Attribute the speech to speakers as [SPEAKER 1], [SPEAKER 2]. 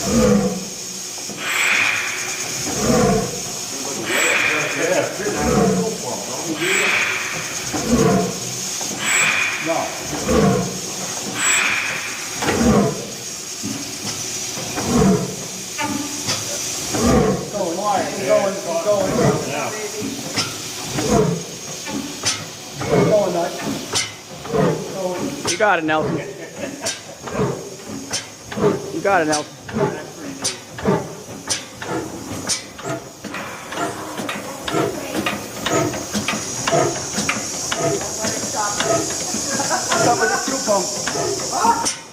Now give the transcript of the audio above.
[SPEAKER 1] You got it, Nelson. You got it, Nelson.
[SPEAKER 2] Stop with the fuel pump.